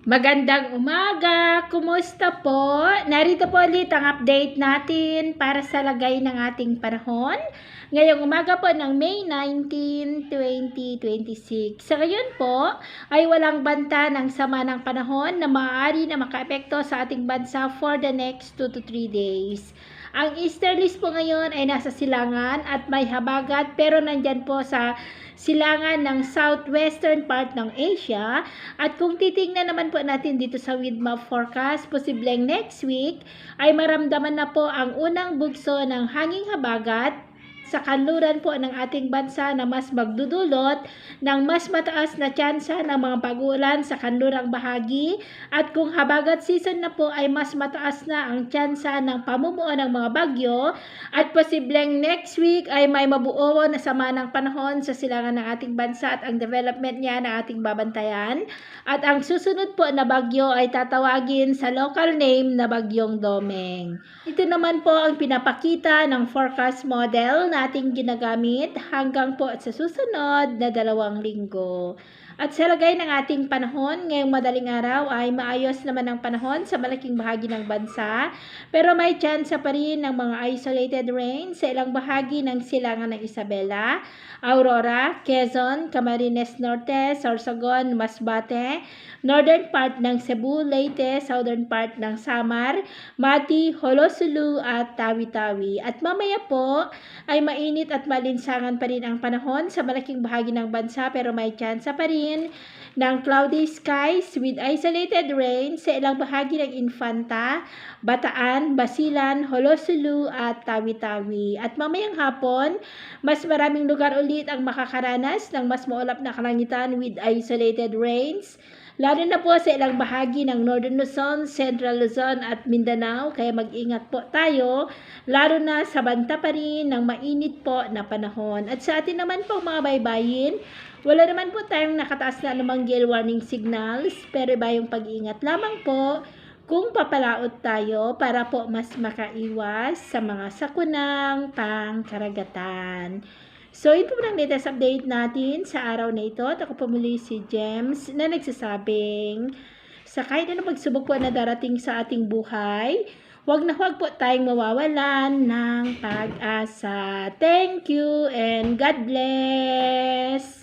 Magandang umaga! Kumusta po? Narito po ulit ang update natin para sa lagay ng ating panahon. Ngayong umaga po ng May 19, 2026. Sa ngayon po ay walang banta ng sama ng panahon na maaari na makaapekto sa ating bansa for the next 2 to 3 days. Ang easterlies po ngayon ay nasa silangan at may habagat pero nandyan po sa silangan ng southwestern part ng Asia. At kung titingnan naman po natin dito sa wind map forecast, posibleng next week ay maramdaman na po ang unang bugso ng hanging habagat sa kanluran po ng ating bansa na mas magdudulot ng mas mataas na tsansa ng mga pag-uulan sa kanlurang bahagi, at kung habagat season na po ay mas mataas na ang tsansa ng pamumuo ng mga bagyo, at posibleng next week ay may mabuo na sama ng panahon sa silangan ng ating bansa at ang development niya na ating babantayan. At ang susunod po na bagyo ay tatawagin sa local name na Bagyong Domeng. Ito naman po ang pinapakita ng forecast model na ating ginagamit hanggang po sa susunod na 2 linggo. At sa lagay ng ating panahon, ngayong madaling araw ay maayos naman ang panahon sa malaking bahagi ng bansa, pero may tsansa pa rin ng mga isolated rain sa ilang bahagi ng silangan ng Isabela, Aurora, Quezon, Camarines Norte, Sorsogon, Masbate, northern part ng Cebu, Leyte, southern part ng Samar, Mati, Holosulu at Tawi-Tawi. At mamaya po ay mainit at malinsangan pa rin ang panahon sa malaking bahagi ng bansa, pero may tsansa pa rin ng cloudy skies with isolated rain sa ilang bahagi ng Infanta, Bataan, Basilan, Holosulu at Tawi-Tawi. At mamayang hapon, mas maraming lugar ulit ang makakaranas ng mas maulap na kalangitan with isolated rains, lalo na po sa ilang bahagi ng Northern Luzon, Central Luzon at Mindanao, kaya mag-ingat po tayo, lalo na sa banta pa rin ng mainit po na panahon. At sa atin naman po mga baybayin, wala naman po tayong nakataas na anumang gale warning signals, pero iba yung pag-iingat lamang po kung papalaot tayo para po mas makaiwas sa mga sakunang pangkaragatan. So, ito po ang latest update natin sa araw na ito. At ako po muli si James na nagsasabing sa kahit ano pagsubok po na darating sa ating buhay, huwag na huwag po tayong mawawalan ng pag-asa. Thank you and God bless!